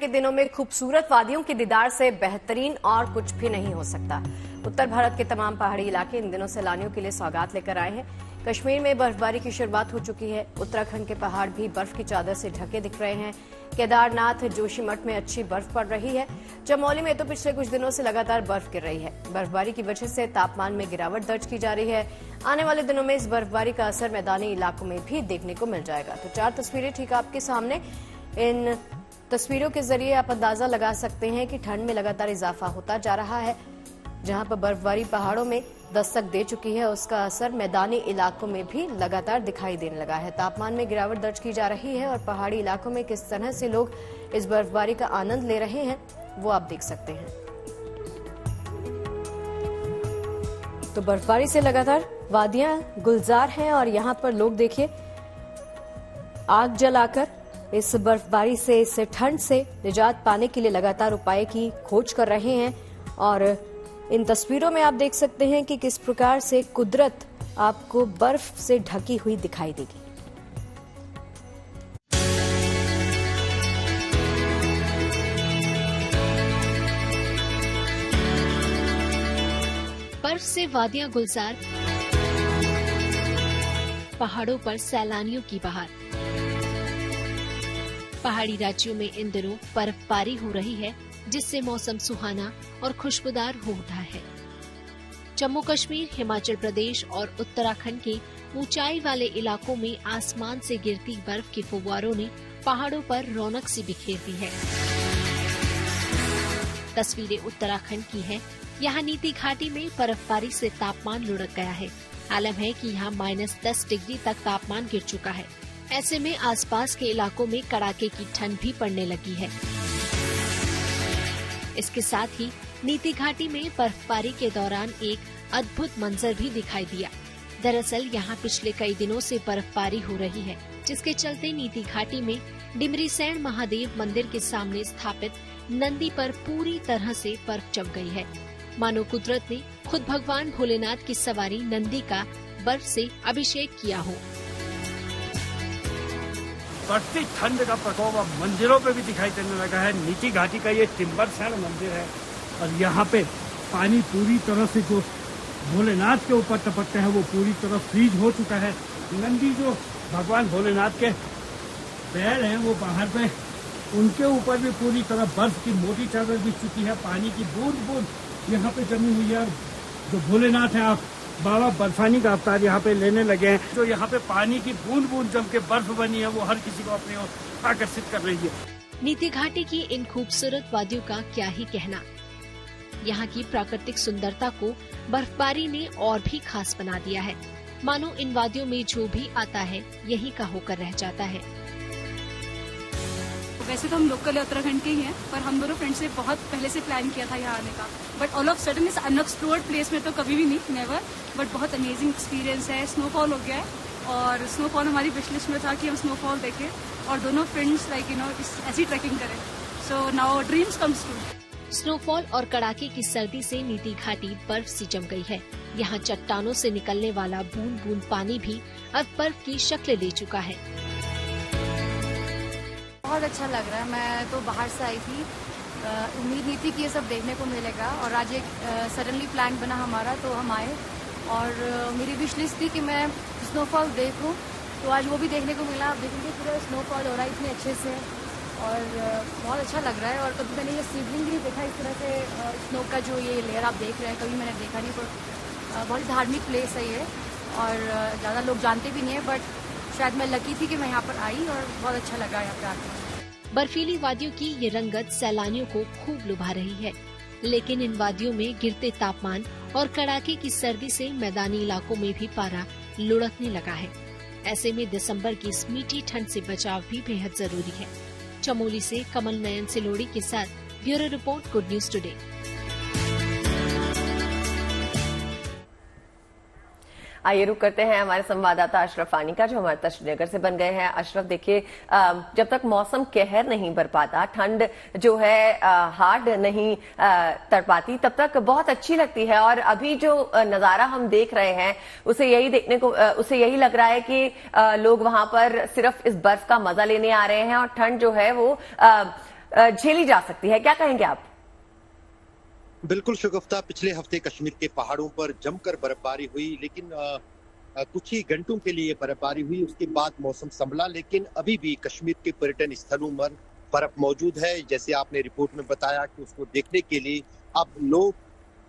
के दिनों में खूबसूरत वादियों के दीदार से बेहतरीन और कुछ भी नहीं हो सकता। उत्तर भारत के तमाम पहाड़ी इलाके इन दिनों सैलानियों के लिए सौगात लेकर आए हैं। कश्मीर में बर्फबारी की शुरुआत हो चुकी है। उत्तराखंड के पहाड़ भी बर्फ की चादर से ढके दिख रहे हैं। केदारनाथ, जोशीमठ में अच्छी बर्फ पड़ रही है। चमोली में तो पिछले कुछ दिनों से लगातार बर्फ गिर रही है। बर्फबारी की वजह से तापमान में गिरावट दर्ज की जा रही है। आने वाले दिनों में इस बर्फबारी का असर मैदानी इलाकों में भी देखने को मिल जाएगा। तो 4 तस्वीरें ठीक आपके सामने। इन तस्वीरों के जरिए आप अंदाजा लगा सकते हैं कि ठंड में लगातार इजाफा होता जा रहा है। जहां पर बर्फबारी पहाड़ों में दस्तक दे चुकी है, उसका असर मैदानी इलाकों में भी लगातार दिखाई देने लगा है। तापमान में गिरावट दर्ज की जा रही है और पहाड़ी इलाकों में किस तरह से लोग इस बर्फबारी का आनंद ले रहे हैं वो आप देख सकते हैं। तो बर्फबारी से लगातार वादियां गुलजार हैं और यहां पर लोग देखिए आग जलाकर इस बर्फबारी से, इस ठंड से निजात पाने के लिए लगातार उपाय की खोज कर रहे हैं। और इन तस्वीरों में आप देख सकते हैं कि किस प्रकार से कुदरत आपको बर्फ से ढकी हुई दिखाई देगी। बर्फ से वादियां गुलजार, पहाड़ों पर सैलानियों की बहार। पहाड़ी राज्यों में इन दिनों बर्फबारी हो रही है, जिससे मौसम सुहाना और खुशबूदार हो उठा है। जम्मू कश्मीर, हिमाचल प्रदेश और उत्तराखंड के ऊंचाई वाले इलाकों में आसमान से गिरती बर्फ के फुव्वारों ने पहाड़ों पर रौनक सी बिखेर दी है। तस्वीरें उत्तराखंड की हैं। यहाँ नीति घाटी में बर्फबारी से तापमान लुढ़क गया है। आलम है कि यहाँ -10 डिग्री तक तापमान गिर चुका है। ऐसे में आसपास के इलाकों में कड़ाके की ठंड भी पड़ने लगी है। इसके साथ ही नीति घाटी में बर्फबारी के दौरान एक अद्भुत मंजर भी दिखाई दिया। दरअसल यहाँ पिछले कई दिनों से बर्फबारी हो रही है, जिसके चलते नीति घाटी में डिमरीसैण महादेव मंदिर के सामने स्थापित नंदी पर पूरी तरह से बर्फ जम गई है। मानो कुदरत ने खुद भगवान भोलेनाथ की सवारी नंदी का बर्फ से अभिषेक किया हो। बढ़ती ठंड का प्रकोप अब मंदिरों पे भी दिखाई देने लगा है। नीति घाटी का ये डिमरीसैण मंदिर है और यहाँ पे पानी पूरी तरह से जो भोलेनाथ के ऊपर टपकता है वो पूरी तरह फ्रीज हो चुका है। नंदी जो भगवान भोलेनाथ के बैल हैं वो बाहर पे, उनके ऊपर भी पूरी तरह बर्फ की मोटी चादर बिछ चुकी है। पानी की बूंद बूंद यहाँ पे जमी हुई है। जो भोलेनाथ है, आप बाबा बर्फानी का अवतार यहाँ पे लेने लगे हैं। जो यहाँ पे पानी की बूंद बूंद जम के बर्फ बनी है वो हर किसी को अपनी ओर आकर्षित कर रही है। नीति घाटी की इन खूबसूरत वादियों का क्या ही कहना। यहाँ की प्राकृतिक सुंदरता को बर्फबारी ने और भी खास बना दिया है। मानो इन वादियों में जो भी आता है यहीं का होकर रह जाता है। वैसे तो हम लोकल उत्तराखंड के ही हैं, पर हम दोनों फ्रेंड्स ने बहुत पहले से प्लान किया था यहाँ आने का। बट ऑल ऑफ सडन इस अनएक्सप्लोर्ड प्लेस में तो कभी भी नहीं, नेवर। बट बहुत अमेजिंग एक्सपीरियंस है। स्नोफॉल हो गया है और स्नोफॉल हमारी विश लिस्ट में था कि हम स्नोफॉल देखें और दोनों फ्रेंड्स ऐसी ट्रैकिंग करें। So now dreams comes true. Snowfall और कड़ाके की सर्दी से नीति घाटी बर्फ सी जम गई है। यहाँ चट्टानों से निकलने वाला बूंद बूंद पानी भी अब बर्फ की शक्ल ले चुका है। बहुत अच्छा लग रहा है। मैं तो बाहर से आई थी, उम्मीद नहीं थी कि ये सब देखने को मिलेगा और आज एक सडनली प्लान बना हमारा, तो हम आए और मेरी विश लिस्ट थी कि मैं स्नोफॉल देखूं, तो आज वो भी देखने को मिला। आप देखेंगे पूरा स्नोफॉल हो रहा है इतने अच्छे से और बहुत अच्छा लग रहा है। और कभी मैंने ये सीवलिंग भी देखा इस तरह से स्नो का जो ये लेयर आप देख रहे हैं, कभी मैंने देखा नहीं। पर बहुत धार्मिक प्लेस है ये और ज़्यादा लोग जानते भी नहीं है, बट शायद मैं लकी थी कि मैं यहाँ पर आई और बहुत अच्छा लगा यहाँ पे आकर। बर्फीली वादियों की ये रंगत सैलानियों को खूब लुभा रही है, लेकिन इन वादियों में गिरते तापमान और कड़ाके की सर्दी से मैदानी इलाकों में भी पारा लुढ़कने लगा है। ऐसे में दिसंबर की इस मीठी ठंड से बचाव भी बेहद जरूरी है। चमोली से कमल नयन सिलोड़ी के साथ bureau report, good news today. आइए रुक करते हैं हमारे संवाददाता अशरफ आनी का, जो हमारे साथ श्रीनगर से बन गए हैं। अशरफ, देखिए जब तक मौसम कहर नहीं बरपाता, ठंड जो है हार्ड नहीं तड़पाती, तब तक बहुत अच्छी लगती है। और अभी जो नजारा हम देख रहे हैं उसे यही लग रहा है कि लोग वहां पर सिर्फ इस बर्फ का मजा लेने आ रहे हैं और ठंड जो है वो झेली जा सकती है, क्या कहेंगे आप? बिल्कुल शगुफ्ता, पिछले हफ्ते कश्मीर के पहाड़ों पर जमकर बर्फबारी हुई, लेकिन कुछ ही घंटों के लिए बर्फबारी हुई। उसके बाद मौसम संभला, लेकिन अभी भी कश्मीर के पर्यटन स्थलों पर बर्फ मौजूद है। जैसे आपने रिपोर्ट में बताया कि उसको देखने के लिए अब लोग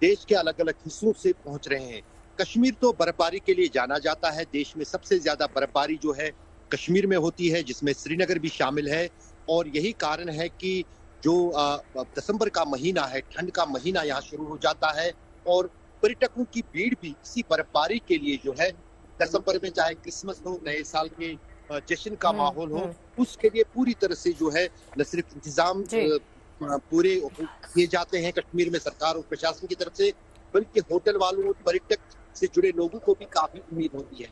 देश के अलग अलग हिस्सों से पहुंच रहे हैं। कश्मीर तो बर्फबारी के लिए जाना जाता है। देश में सबसे ज्यादा बर्फबारी जो है कश्मीर में होती है, जिसमें श्रीनगर भी शामिल है। और यही कारण है कि जो दिसंबर का महीना है, ठंड का महीना यहाँ शुरू हो जाता है और पर्यटकों की भीड़ भी इसी बर्फबारी के लिए जो है दिसंबर में, चाहे क्रिसमस हो, नए साल के जश्न का माहौल हो, उसके लिए पूरी तरह से जो है न सिर्फ इंतजाम पूरे किए जाते हैं कश्मीर में सरकार और प्रशासन की तरफ से, बल्कि होटल वालों और पर्यटक से जुड़े लोगों को भी काफी उम्मीद होती है।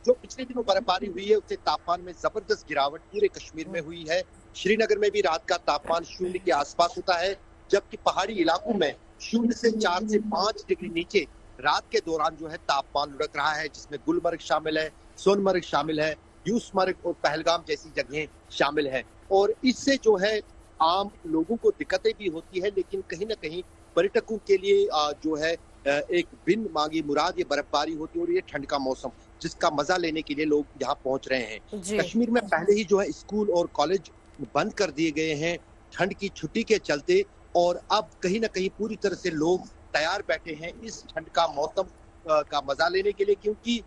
जो पिछले दिनों बर्फबारी हुई है उससे तापमान में जबरदस्त गिरावट पूरे कश्मीर में हुई है। श्रीनगर में भी रात का तापमान 0 के आसपास होता है, जबकि पहाड़ी इलाकों में 0 से 4 से 5 डिग्री नीचे रात के दौरान जो है तापमान लुढ़क रहा है, जिसमें गुलमर्ग शामिल है, सोनमर्ग शामिल है, यूसमर्ग और पहलगाम जैसी जगहें शामिल है। और इससे जो है आम लोगों को दिक्कतें भी होती है, लेकिन कहीं ना कहीं पर्यटकों के लिए जो है एक बिन मांगी मुराद ये बर्फबारी होती है और ये ठंड का मौसम, जिसका मजा लेने के लिए लोग यहाँ पहुंच रहे हैं। कश्मीर में पहले ही जो है स्कूल और कॉलेज बंद कर दिए गए हैं ठंड की छुट्टी के चलते, और अब कहीं ना कहीं पूरी तरह से लोग तैयार बैठे हैं इस ठंड का मौसम का मजा लेने के लिए, क्योंकि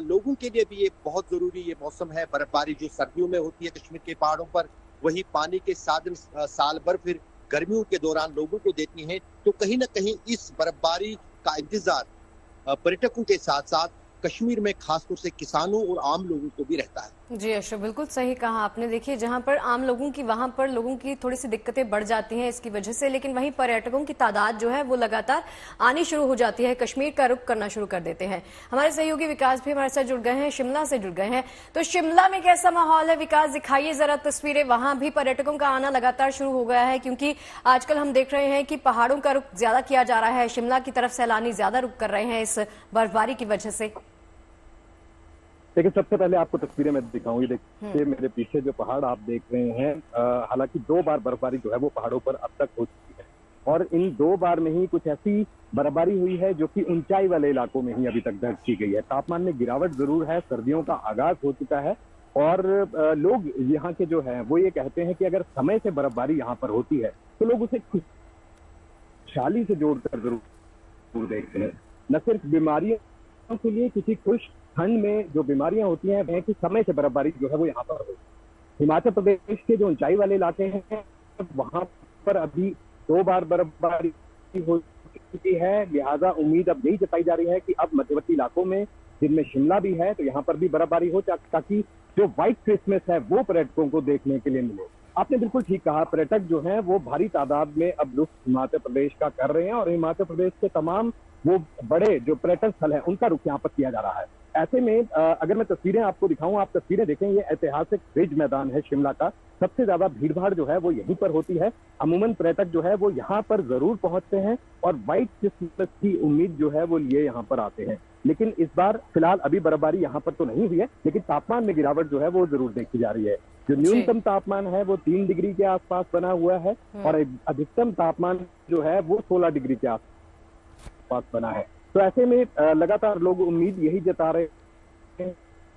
लोगों के लिए भी ये बहुत जरूरी ये मौसम है। बर्फबारी जो सर्दियों में होती है कश्मीर के पहाड़ों पर, वही पानी के साधन साल भर फिर गर्मियों के दौरान लोगों को देती हैं। तो कहीं ना कहीं इस बर्फबारी का इंतजार पर्यटकों के साथ साथ कश्मीर में खासतौर से किसानों और आम लोगों को भी रहता है। जी अशरफ, बिल्कुल सही कहा आपने। देखिए, जहां पर आम लोगों की, वहां पर लोगों की थोड़ी सी दिक्कतें बढ़ जाती हैं इसकी वजह से, लेकिन वहीं पर्यटकों की तादाद जो है वो लगातार आनी शुरू हो जाती है, कश्मीर का रुख करना शुरू कर देते हैं। हमारे सहयोगी विकास भी हमारे साथ जुड़ गए हैं, शिमला से जुड़ गए हैं। तो शिमला में कैसा माहौल है विकास, दिखाइए जरा तस्वीरें। वहां भी पर्यटकों का आना लगातार शुरू हो गया है, क्योंकि आजकल हम देख रहे हैं कि पहाड़ों का रुख ज्यादा किया जा रहा है, शिमला की तरफ सैलानी ज्यादा रुख कर रहे हैं इस बर्फबारी की वजह से। देखिए, सबसे पहले आपको तस्वीरें मैं दिखाऊंगी। देखिए मेरे पीछे जो पहाड़ आप देख रहे हैं, हालांकि 2 बार बर्फबारी जो है वो पहाड़ों पर अब तक हो चुकी है, और इन 2 बार में ही कुछ ऐसी बर्फबारी हुई है जो कि ऊंचाई वाले इलाकों में ही अभी तक दर्ज की गई है। तापमान में गिरावट जरूर है, सर्दियों का आगाज हो चुका है, और लोग यहाँ के जो है वो ये कहते हैं कि अगर समय से बर्फबारी यहाँ पर होती है तो लोग उसे खुशहाली से जोड़कर जरूर देखते हैं। न सिर्फ बीमारियों के लिए, किसी खुश ठंड में जो बीमारियां होती हैं वह कि समय से बर्फबारी जो है वो यहाँ पर हो। हिमाचल प्रदेश के जो ऊंचाई वाले इलाके हैं वहां पर अभी 2 बार बर्फबारी हो चुकी है, लिहाजा उम्मीद अब यही जताई जा रही है कि अब मध्यवर्ती इलाकों में, जिनमें शिमला भी है, तो यहाँ पर भी बर्फबारी हो, ताकि जो व्हाइट क्रिसमस है वो पर्यटकों को देखने के लिए मिले। आपने बिल्कुल ठीक कहा, पर्यटक जो है वो भारी तादाद में अब लुत्फ हिमाचल प्रदेश का कर रहे हैं, और हिमाचल प्रदेश के तमाम वो बड़े जो पर्यटन स्थल है उनका रुख यहाँ पर किया जा रहा है। ऐसे में अगर मैं तस्वीरें आपको दिखाऊं, आप तस्वीरें देखें, ये ऐतिहासिक रिज मैदान है शिमला का। सबसे ज्यादा भीड़भाड़ जो है वो यहीं पर होती है। अमूमन पर्यटक जो है वो यहाँ पर जरूर पहुंचते हैं और व्हाइट क्रिसमस की उम्मीद जो है वो लिए यहाँ पर आते हैं। लेकिन इस बार फिलहाल अभी बर्फबारी यहाँ पर तो नहीं हुई है, लेकिन तापमान में गिरावट जो है वो जरूर देखी जा रही है। जो न्यूनतम तापमान है वो 3 डिग्री के आसपास बना हुआ है, और अधिकतम तापमान जो है वो 16 डिग्री के आसपास बना है। तो ऐसे में लगातार लोग उम्मीद यही जता रहे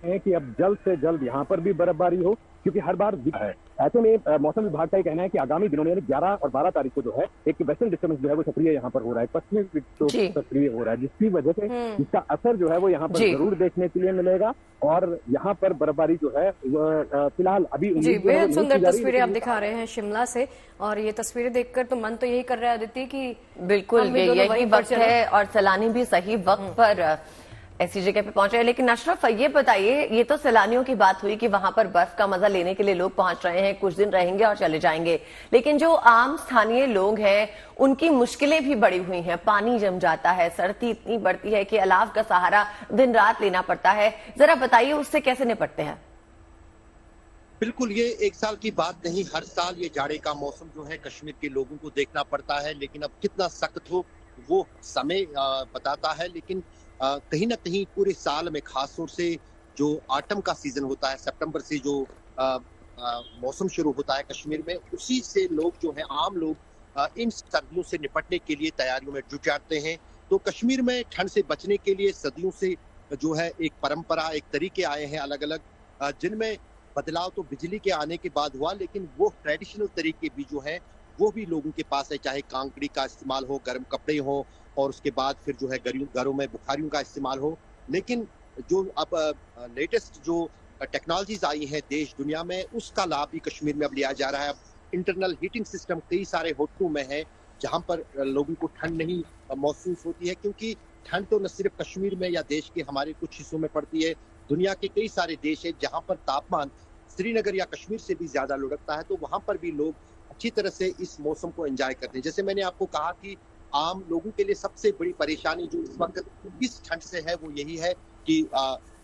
हैं कि अब जल्द से जल्द यहाँ पर भी बर्फबारी हो, क्योंकि हर बार है। ऐसे में मौसम विभाग का कहना है कि आगामी दिनों में 11 और 12 तारीख को जो है एक वेस्टर्न डिस्टर्बेंस जो है वो सक्रिय यहाँ पर हो रहा है, पश्चिमी विक्षोभ सक्रिय हो रहा है, जिसकी वजह से इसका असर जो है वो यहाँ पर जरूर देखने के लिए मिलेगा, और यहाँ पर बर्फबारी जो है फिलहाल अभी बेहद सुंदर तस्वीरें आप दिखा रहे हैं शिमला से, और ये तस्वीरें देखकर तो मन तो यही कर रहा है अदिति की बिल्कुल यही वक्त है, और सैलानी भी सही वक्त पर ऐसी जगह पे पहुंच रहे हैं। लेकिन अशरफ, ये बताइए, ये तो सैलानियों की बात हुई कि वहां पर बर्फ का मजा लेने के लिए लोग पहुंच रहे हैं, कुछ दिन रहेंगे और चले जाएंगे, लेकिन जो आम स्थानीय लोग हैं उनकी मुश्किलें भी बढ़ी हुई हैं। पानी जम जाता है, सर्दी इतनी बढ़ती है कि अलाव का सहारा दिन रात लेना पड़ता है। जरा बताइए उससे कैसे निपटते हैं? बिल्कुल, ये एक साल की बात नहीं, हर साल ये जाड़े का मौसम जो है कश्मीर के लोगों को देखना पड़ता है, लेकिन अब कितना सख्त हो वो समय बताता है। लेकिन कहीं ना कहीं पूरे साल में खासतौर से जो ऑटम का सीजन होता है, सितंबर से जो मौसम शुरू होता है कश्मीर में, उसी से लोग जो है आम लोग इन सर्दियों से निपटने के लिए तैयारियों में जुट जाते हैं। तो कश्मीर में ठंड से बचने के लिए सदियों से जो है एक परंपरा, एक तरीके आए हैं अलग अलग, जिनमें बदलाव तो बिजली के आने के बाद हुआ, लेकिन वो ट्रेडिशनल तरीके भी जो है वो भी लोगों के पास है, चाहे कांकड़ी का इस्तेमाल हो, गर्म कपड़े हो, और उसके बाद फिर जो है घरों में बुखारियों का इस्तेमाल हो। लेकिन जो अब लेटेस्ट जो टेक्नोलॉजीज आई हैं देश दुनिया में, उसका लाभ भी कश्मीर में अब लिया जा रहा है। अब इंटरनल हीटिंग सिस्टम कई सारे होटलों में है जहां पर लोगों को ठंड नहीं महसूस होती है, क्योंकि ठंड तो न सिर्फ कश्मीर में या देश के हमारे कुछ हिस्सों में पड़ती है, दुनिया के कई सारे देश है जहां पर तापमान श्रीनगर या कश्मीर से भी ज्यादा लुढ़कता है, तो वहां पर भी लोग अच्छी तरह से इस मौसम को एंजॉय करते हैं। जैसे मैंने आपको कहा कि आम लोगों के लिए सबसे बड़ी परेशानी जो इस वक्त इस ठंड से है वो यही है कि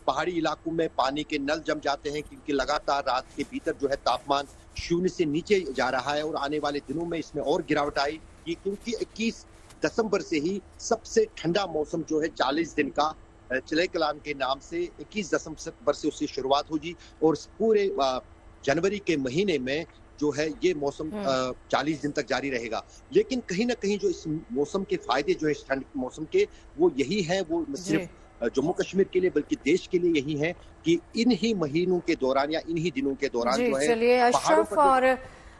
पहाड़ी इलाकों में पानी के नल जम जाते हैं, क्योंकि लगातार रात के भीतर जो है तापमान शून्य से नीचे जा रहा है, और आने वाले दिनों में इसमें और गिरावट आएगी, क्योंकि 21 दिसंबर से ही सबसे ठंडा मौसम जो है 40 दिन का चिले कलाम के नाम से 21 दिसंबर से उसकी शुरुआत होगी, और पूरे जनवरी के महीने में जो है ये मौसम 40 दिन तक जारी रहेगा। लेकिन कहीं ना कहीं जो इस मौसम के फायदे जो है इस ठंड मौसम के, वो यही है, वो सिर्फ जम्मू कश्मीर के लिए बल्कि देश के लिए यही है कि इन ही महीनों के दौरान या इन ही दिनों के दौरान जो है। चलिए अशरफ और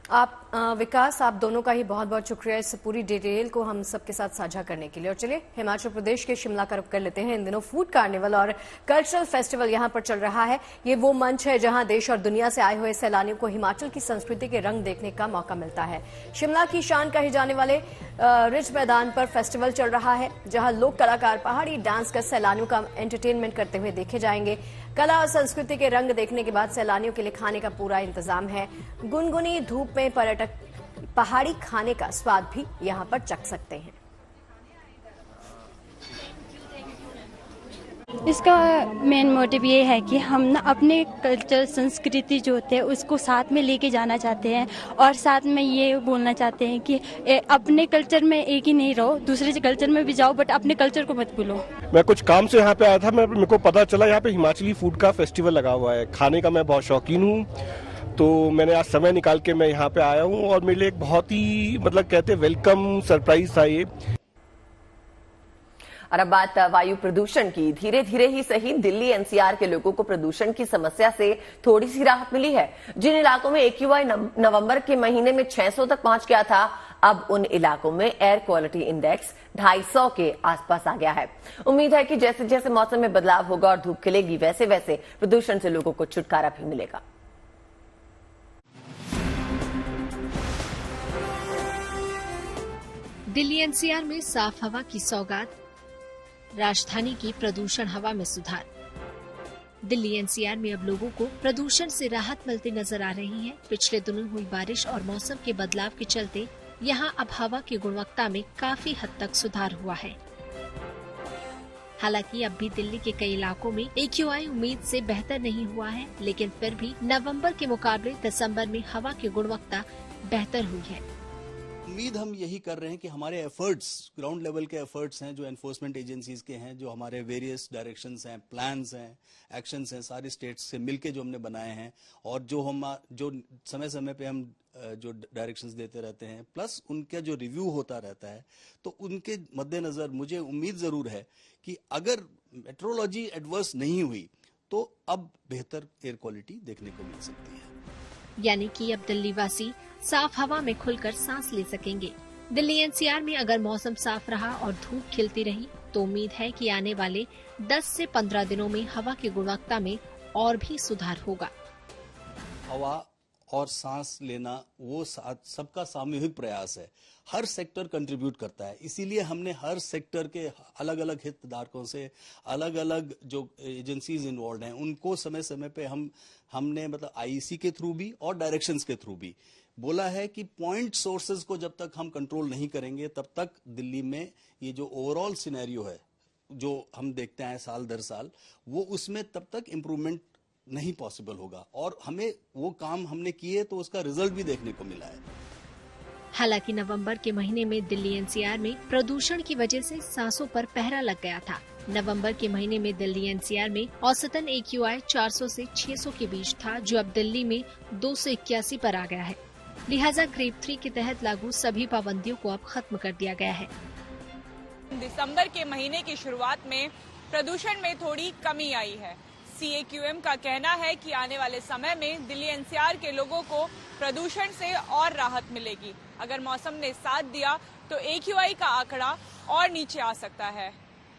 आप विकास, आप दोनों का ही बहुत बहुत शुक्रिया इस पूरी डिटेल को हम सबके साथ साझा करने के लिए। और चलिए हिमाचल प्रदेश के शिमला का रुख कर लेते हैं। इन दिनों फूड कार्निवल और कल्चरल फेस्टिवल यहां पर चल रहा है। ये वो मंच है जहां देश और दुनिया से आए हुए सैलानियों को हिमाचल की संस्कृति के रंग देखने का मौका मिलता है। शिमला की शान कहे जाने वाले रिज मैदान पर फेस्टिवल चल रहा है, जहां लोक कलाकार पहाड़ी डांस कर सैलानियों का एंटरटेनमेंट करते हुए देखे जाएंगे। कला और संस्कृति के रंग देखने के बाद सैलानियों के लिए खाने का पूरा इंतजाम है। गुनगुनी धूप में पर्यटक पहाड़ी खाने का स्वाद भी यहां पर चख सकते हैं। इसका मेन मोटिव ये है कि हम ना अपने कल्चर संस्कृति जो होते हैं उसको साथ में लेके जाना चाहते हैं, और साथ में ये बोलना चाहते हैं कि अपने कल्चर में एक ही नहीं रहो, दूसरे कल्चर में भी जाओ, बट अपने कल्चर को मत भूलो। मैं कुछ काम से यहाँ पे आया था, मेरे को पता चला यहाँ पे हिमाचली फूड का फेस्टिवल लगा हुआ है। खाने का मैं बहुत शौकीन हूँ, तो मैंने आज समय निकाल के मैं यहाँ पे आया हूँ, और मेरे लिए एक बहुत ही मतलब कहते वेलकम सरप्राइज था ये। और अब बात वायु प्रदूषण की। धीरे धीरे ही सही दिल्ली एनसीआर के लोगों को प्रदूषण की समस्या से थोड़ी सी राहत मिली है। जिन इलाकों में AQI नवंबर के महीने में 600 तक पहुंच गया था, अब उन इलाकों में एयर क्वालिटी इंडेक्स 250 के आसपास आ गया है। उम्मीद है कि जैसे जैसे मौसम में बदलाव होगा और धूप खिलेगी, वैसे वैसे प्रदूषण से लोगों को छुटकारा भी मिलेगा। दिल्ली एनसीआर में साफ हवा की सौगात, राजधानी की प्रदूषण हवा में सुधार। दिल्ली एनसीआर में अब लोगों को प्रदूषण से राहत मिलती नजर आ रही है। पिछले दिनों हुई बारिश और मौसम के बदलाव के चलते यहां अब हवा की गुणवत्ता में काफी हद तक सुधार हुआ है। हालांकि अब भी दिल्ली के कई इलाकों में AQI उम्मीद से बेहतर नहीं हुआ है, लेकिन फिर भी नवंबर के मुकाबले दिसंबर में हवा की गुणवत्ता बेहतर हुई है। उम्मीद हम यही कर रहे हैं कि हमारे एफर्ट्स, ग्राउंड लेवल के एफर्ट्स हैं जो एनफोर्समेंट एजेंसीज के हैं, जो हमारे वेरियस डायरेक्शंस हैं, प्लान्स हैं, एक्शंस हैं, सारे स्टेट्स से मिलके जो हमने बनाए हैं, और जो समय समय पे हम जो डायरेक्शंस देते रहते हैं, प्लस उनका जो रिव्यू होता रहता है, तो उनके मद्देनजर मुझे उम्मीद जरूर है कि अगर मेट्रोलॉजी एडवर्स नहीं हुई तो अब बेहतर एयर क्वालिटी देखने को मिल सकती है। यानी कि अब दिल्ली वासी साफ हवा में खुलकर सांस ले सकेंगे। दिल्ली एनसीआर में अगर मौसम साफ रहा और धूप खिलती रही तो उम्मीद है कि आने वाले 10 से 15 दिनों में हवा की गुणवत्ता में और भी सुधार होगा। हवा और सांस लेना वो सबका सामूहिक प्रयास है, हर सेक्टर कंट्रीब्यूट करता है। इसीलिए हमने हर सेक्टर के अलग अलग हितधारकों से, अलग अलग जो एजेंसीज इन्वॉल्व हैं, उनको समय समय पे हमने मतलब IEC के थ्रू भी और डायरेक्शंस के थ्रू भी बोला है कि पॉइंट सोर्सेज को जब तक हम कंट्रोल नहीं करेंगे तब तक दिल्ली में ये जो ओवरऑल सिनेरियो है जो हम देखते हैं साल दर साल, वो उसमें तब तक इम्प्रूवमेंट नहीं पॉसिबल होगा। और हमें वो काम हमने किए तो उसका रिजल्ट भी देखने को मिला है। हालांकि नवंबर के महीने में दिल्ली एनसीआर में प्रदूषण की वजह से सांसों पर पहरा लग गया था। नवंबर के महीने में दिल्ली एनसीआर में औसतन AQI 400 से 600 के बीच था, जो अब दिल्ली में 281 पर आ गया है। लिहाजा क्रेप 3 के तहत लागू सभी पाबंदियों को अब खत्म कर दिया गया है। दिसंबर के महीने की शुरुआत में प्रदूषण में थोड़ी कमी आई है। CAQM का कहना है कि आने वाले समय में दिल्ली एनसीआर के लोगों को प्रदूषण से और राहत मिलेगी। अगर मौसम ने साथ दिया तो AQI का आंकड़ा और नीचे आ सकता है।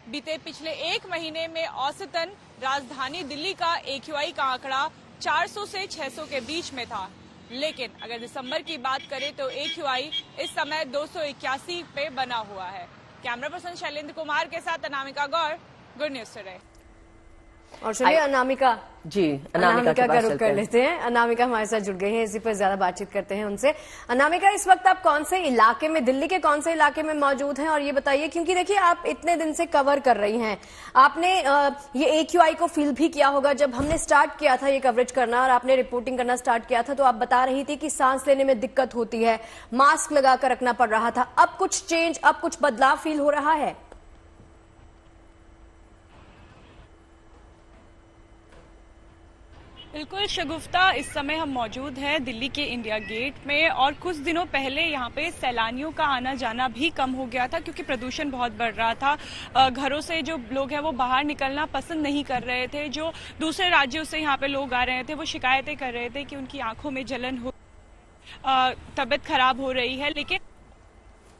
बीते पिछले एक महीने में औसतन राजधानी दिल्ली का AQI का आंकड़ा 400 से 600 के बीच में था, लेकिन अगर दिसंबर की बात करें तो AQI इस समय 281 पे बना हुआ है। कैमरा पर्सन शैलेंद्र कुमार के साथ अनामिका गौर, गुड न्यूज टुडे। और चलिए अनामिका का रुख कर लेते हैं। अनामिका हमारे साथ जुड़ गई हैं, इसी पर ज्यादा बातचीत करते हैं उनसे। अनामिका, इस वक्त आप कौन से इलाके में, दिल्ली के कौन से इलाके में मौजूद हैं, और ये बताइए, क्योंकि देखिए आप इतने दिन से कवर कर रही हैं, आपने ये AQI को फील भी किया होगा। जब हमने स्टार्ट किया था ये कवरेज करना और आपने रिपोर्टिंग करना स्टार्ट किया था, तो आप बता रही थी कि सांस लेने में दिक्कत होती है, मास्क लगाकर रखना पड़ रहा था। अब कुछ चेंज, अब कुछ बदलाव फील हो रहा है? बिल्कुल शगुफ्ता, इस समय हम मौजूद हैं दिल्ली के इंडिया गेट में, और कुछ दिनों पहले यहाँ पे सैलानियों का आना जाना भी कम हो गया था क्योंकि प्रदूषण बहुत बढ़ रहा था। घरों से जो लोग हैं वो बाहर निकलना पसंद नहीं कर रहे थे। जो दूसरे राज्यों से यहाँ पे लोग आ रहे थे वो शिकायतें कर रहे थे कि उनकी आंखों में जलन हो, तबीयत खराब हो रही है। लेकिन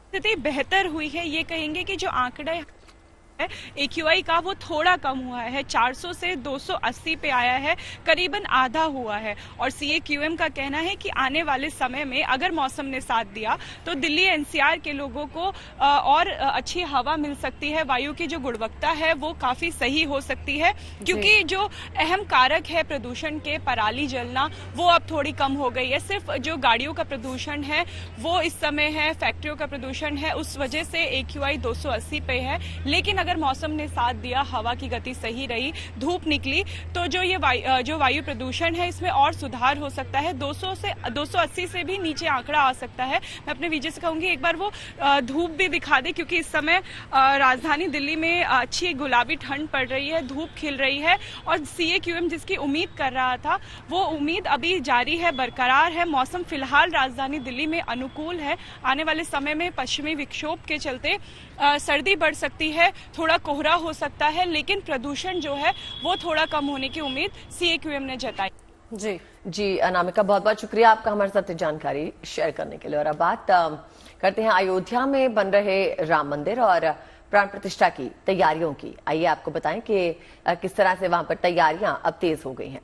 स्थिति बेहतर हुई है। ये कहेंगे कि जो आंकड़ा AQI का वो थोड़ा कम हुआ है, 400 से 280 पे आया है, करीबन आधा हुआ है। और CAQM का कहना है कि आने वाले समय में अगर मौसम ने साथ दिया तो दिल्ली NCR के लोगों को और अच्छी हवा मिल सकती है, वायु की जो गुणवत्ता है वो काफी सही हो सकती है, क्योंकि जो अहम कारक है प्रदूषण के, पराली जलना, वो अब थोड़ी कम हो गई है। सिर्फ जो गाड़ियों का प्रदूषण है वो इस समय है, फैक्ट्रियों का प्रदूषण है, उस वजह से AQI 280 पे है। लेकिन अगर मौसम ने साथ दिया, हवा की गति सही रही, धूप निकली, तो जो वायु प्रदूषण है इसमें और सुधार हो सकता है। 280 से भी नीचे आंकड़ा आ सकता है। मैं अपने विजय से कहूंगी एक बार वो धूप भी दिखा दे, क्योंकि इस समय राजधानी दिल्ली में अच्छी गुलाबी ठंड पड़ रही है, धूप खिल रही है, और CAQM जिसकी उम्मीद कर रहा था वो उम्मीद अभी जारी है, बरकरार है। मौसम फिलहाल राजधानी दिल्ली में अनुकूल है। आने वाले समय में पश्चिमी विक्षोभ के चलते सर्दी बढ़ सकती है, थोड़ा कोहरा हो सकता है, लेकिन प्रदूषण जो है वो थोड़ा कम होने की उम्मीद CAQM ने जताई। जी अनामिका, बहुत बहुत शुक्रिया आपका हमारे साथ जानकारी शेयर करने के लिए। और अब बात करते हैं अयोध्या में बन रहे राम मंदिर और प्राण प्रतिष्ठा की तैयारियों की। आइए आपको बताएं कि किस तरह से वहां पर तैयारियां अब तेज हो गई हैं।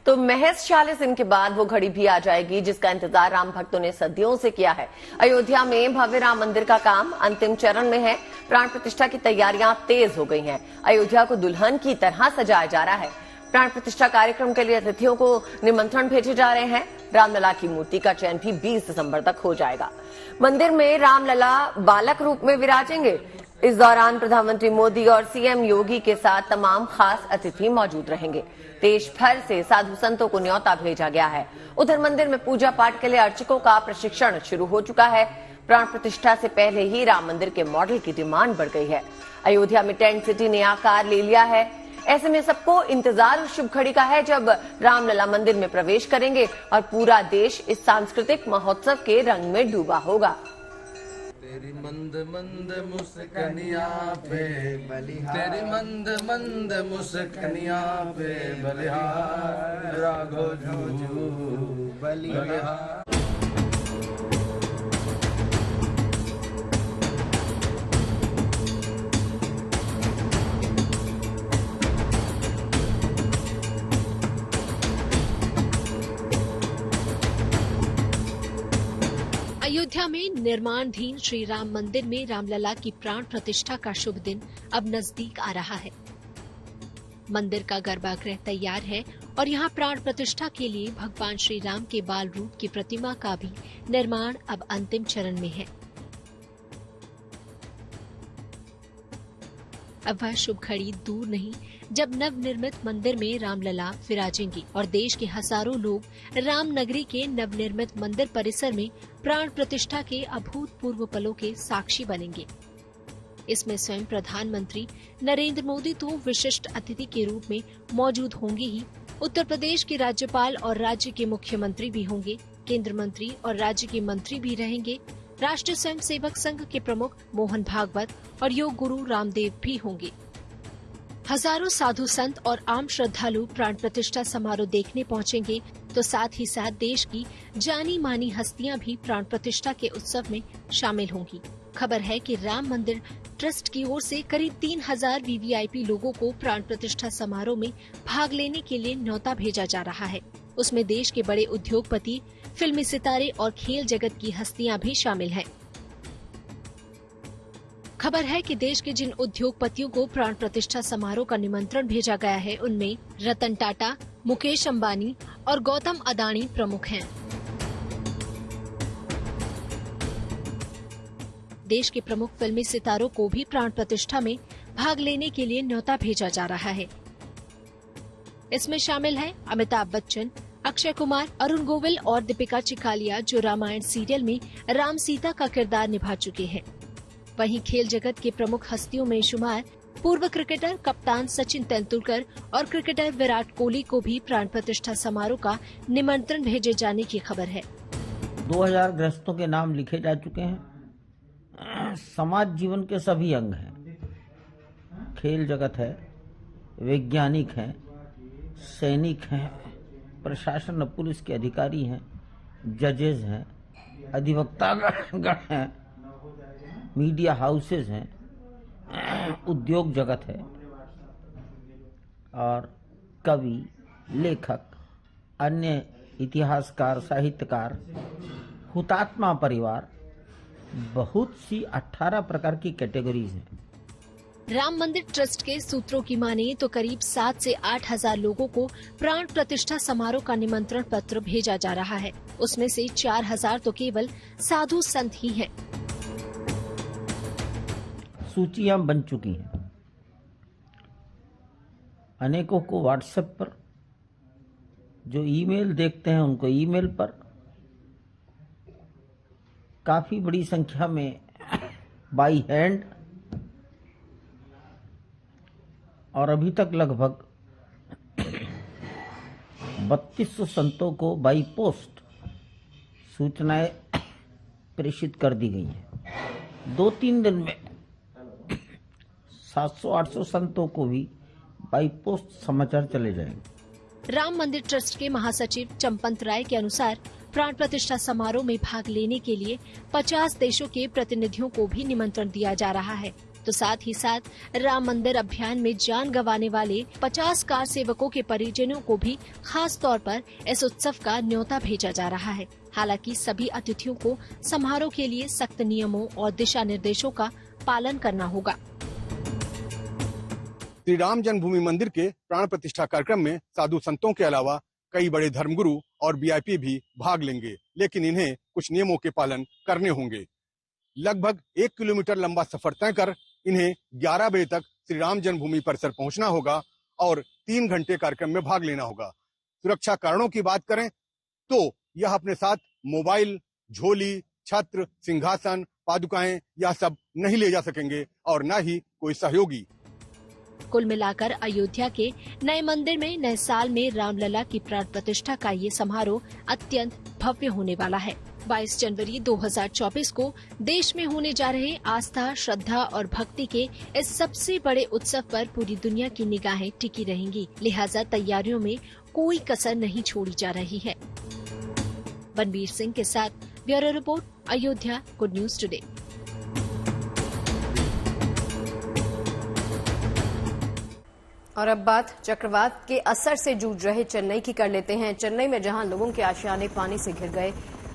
तो महज 40 दिन के बाद वो घड़ी भी आ जाएगी जिसका इंतजार राम भक्तों ने सदियों से किया है। अयोध्या में भव्य राम मंदिर का काम अंतिम चरण में है। प्राण प्रतिष्ठा की तैयारियां तेज हो गई हैं। अयोध्या को दुल्हन की तरह सजाया जा रहा है। प्राण प्रतिष्ठा कार्यक्रम के लिए अतिथियों को निमंत्रण भेजे जा रहे हैं। रामलला की मूर्ति का चयन भी 20 दिसंबर तक हो जाएगा। मंदिर में रामलला बालक रूप में विराजेंगे। इस दौरान प्रधानमंत्री मोदी और CM योगी के साथ तमाम खास अतिथि मौजूद रहेंगे। देश भर से साधु संतों को न्योता भेजा गया है। उधर मंदिर में पूजा पाठ के लिए अर्चकों का प्रशिक्षण शुरू हो चुका है। प्राण प्रतिष्ठा से पहले ही राम मंदिर के मॉडल की डिमांड बढ़ गई है। अयोध्या में टेंट सिटी ने आकार ले लिया है। ऐसे में सबको इंतजार उस शुभ घड़ी का है जब रामलला मंदिर में प्रवेश करेंगे और पूरा देश इस सांस्कृतिक महोत्सव के रंग में डूबा होगा। तेरी मंद मंद मुस्कनिया पे बलिहार, तेरी मंद मंद मुस्कनिया पे बलिहार, राघो झूझू बलिहार। अयोध्या में निर्माणाधीन श्री राम मंदिर में रामलला की प्राण प्रतिष्ठा का शुभ दिन अब नजदीक आ रहा है। मंदिर का गर्भगृह तैयार है और यहाँ प्राण प्रतिष्ठा के लिए भगवान श्री राम के बाल रूप की प्रतिमा का भी निर्माण अब अंतिम चरण में है। अब वह शुभ घड़ी दूर नहीं जब नवनिर्मित मंदिर में रामलला विराजेंगी और देश के हजारों लोग राम नगरी के नवनिर्मित मंदिर परिसर में प्राण प्रतिष्ठा के अभूतपूर्व पलों के साक्षी बनेंगे। इसमें स्वयं प्रधानमंत्री नरेंद्र मोदी तो विशिष्ट अतिथि के रूप में मौजूद होंगे ही, उत्तर प्रदेश के राज्यपाल और राज्य के मुख्यमंत्री भी होंगे, केंद्र मंत्री और राज्य के मंत्री भी रहेंगे, राष्ट्रीय स्वयंसेवक संघ के प्रमुख मोहन भागवत और योग गुरु रामदेव भी होंगे। हजारों साधु संत और आम श्रद्धालु प्राण प्रतिष्ठा समारोह देखने पहुंचेंगे, तो साथ ही साथ देश की जानी मानी हस्तियां भी प्राण प्रतिष्ठा के उत्सव में शामिल होंगी। खबर है कि राम मंदिर ट्रस्ट की ओर से करीब 3000 वीवीआईपी लोगों को प्राण प्रतिष्ठा समारोह में भाग लेने के लिए न्योता भेजा जा रहा है। उसमें देश के बड़े उद्योगपति, फिल्मी सितारे और खेल जगत की हस्तियां भी शामिल हैं। खबर है कि देश के जिन उद्योगपतियों को प्राण प्रतिष्ठा समारोह का निमंत्रण भेजा गया है, उनमें रतन टाटा, मुकेश अंबानी और गौतम अदानी प्रमुख हैं। देश के प्रमुख फिल्मी सितारों को भी प्राण प्रतिष्ठा में भाग लेने के लिए न्योता भेजा जा रहा है। इसमें शामिल हैं अमिताभ बच्चन, अक्षय कुमार, अरुण गोविल और दीपिका चिकालिया, जो रामायण सीरियल में राम सीता का किरदार निभा चुके हैं। वहीं खेल जगत के प्रमुख हस्तियों में शुमार पूर्व क्रिकेटर कप्तान सचिन तेंदुलकर और क्रिकेटर विराट कोहली को भी प्राण प्रतिष्ठा समारोह का निमंत्रण भेजे जाने की खबर है। 2000 गृहस्थों के नाम लिखे जा चुके हैं। समाज जीवन के सभी अंग हैं, खेल जगत है, वैज्ञानिक हैं, सैनिक हैं, प्रशासन और पुलिस के अधिकारी हैं, जजेस हैं, अधिवक्तागण हैं, मीडिया हाउसेस हैं, उद्योग जगत है और कवि, लेखक, अन्य इतिहासकार, साहित्यकार, हुतात्मा परिवार, बहुत सी 18 प्रकार की कैटेगरीज हैं। राम मंदिर ट्रस्ट के सूत्रों की माने तो करीब 7 से 8 हजार लोगों को प्राण प्रतिष्ठा समारोह का निमंत्रण पत्र भेजा जा रहा है। उसमें से 4000 तो केवल साधु संत ही हैं। सूचियां बन चुकी हैं। अनेकों को व्हाट्सएप पर, जो ईमेल देखते हैं उनको ईमेल पर, काफी बड़ी संख्या में बाई हैंड और अभी तक लगभग 3200 संतों को बाई पोस्ट सूचनाएं प्रेषित कर दी गई हैं। 2-3 दिन में 700-800 संतों को भी बाई पोस्ट समाचार चले जाएंगे। राम मंदिर ट्रस्ट के महासचिव चंपत राय के अनुसार प्राण प्रतिष्ठा समारोह में भाग लेने के लिए 50 देशों के प्रतिनिधियों को भी निमंत्रण दिया जा रहा है। तो साथ ही साथ राम मंदिर अभियान में जान गंवाने वाले 50 कार सेवकों के परिजनों को भी खास तौर पर इस उत्सव का न्योता भेजा जा रहा है। हालांकि सभी अतिथियों को समारोह के लिए सख्त नियमों और दिशा निर्देशों का पालन करना होगा। श्री राम जन्मभूमि मंदिर के प्राण प्रतिष्ठा कार्यक्रम में साधु संतों के अलावा कई बड़े धर्मगुरु और वीआईपी भी भाग लेंगे, लेकिन इन्हें कुछ नियमों के पालन करने होंगे। लगभग 1 किलोमीटर लंबा सफर तय कर इन्हें 11 बजे तक श्री राम जन्मभूमि परिसर पहुंचना होगा और 3 घंटे कार्यक्रम में भाग लेना होगा। सुरक्षा कारणों की बात करें तो यह अपने साथ मोबाइल, झोली, छत्र, सिंहासन, पादुकाएं यह सब नहीं ले जा सकेंगे और न ही कोई सहयोगी। कुल मिलाकर अयोध्या के नए मंदिर में नए साल में रामलला की प्राण प्रतिष्ठा का ये समारोह अत्यंत भव्य होने वाला है। 22 जनवरी 2024 को देश में होने जा रहे आस्था, श्रद्धा और भक्ति के इस सबसे बड़े उत्सव पर पूरी दुनिया की निगाहें टिकी रहेंगी। लिहाजा तैयारियों में कोई कसर नहीं छोड़ी जा रही है। बनबीर सिंह के साथ bureau report, Ayodhya, good news today. और अब बात चक्रवात के असर से जूझ रहे चेन्नई की कर लेते हैं। चेन्नई में जहां लोगों के आशियाने पानी से घिर गए,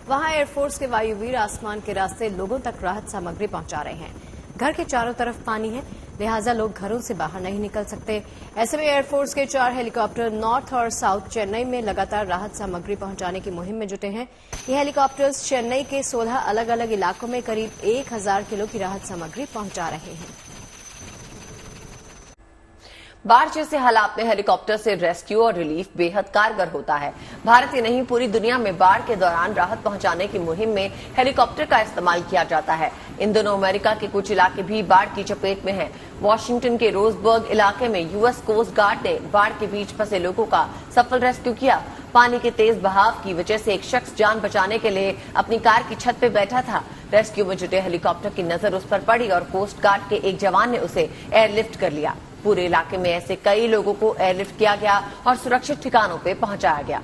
वहां एयरफोर्स के वायुवीर आसमान के रास्ते लोगों तक राहत सामग्री पहुंचा रहे हैं। घर के चारों तरफ पानी है, लिहाजा लोग घरों से बाहर नहीं निकल सकते। ऐसे में एयरफोर्स के 4 हेलीकॉप्टर नॉर्थ और साउथ चेन्नई में लगातार राहत सामग्री पहुंचाने की मुहिम में जुटे हैं। ये हेलीकॉप्टर्स चेन्नई के 16 अलग अलग इलाकों में करीब 1000 किलो की राहत सामग्री पहुंचा रहे हैं। बाढ़ जैसे हालात में हेलीकॉप्टर से रेस्क्यू और रिलीफ बेहद कारगर होता है। भारत ही नहीं पूरी दुनिया में बाढ़ के दौरान राहत पहुंचाने की मुहिम में हेलीकॉप्टर का इस्तेमाल किया जाता है। इन दिनों अमेरिका के कुछ इलाके भी बाढ़ की चपेट में हैं। वॉशिंगटन के रोजबर्ग इलाके में यूएस कोस्ट गार्ड ने बाढ़ के बीच फंसे लोगों का सफल रेस्क्यू किया। पानी के तेज बहाव की वजह से एक शख्स जान बचाने के लिए अपनी कार की छत पे बैठा था। रेस्क्यू में जुटे हेलीकॉप्टर की नजर उस पर पड़ी और कोस्ट गार्ड के एक जवान ने उसे एयरलिफ्ट कर लिया। पूरे इलाके में ऐसे कई लोगों को एयरलिफ्ट किया गया और सुरक्षित ठिकानों पे पहुंचाया गया।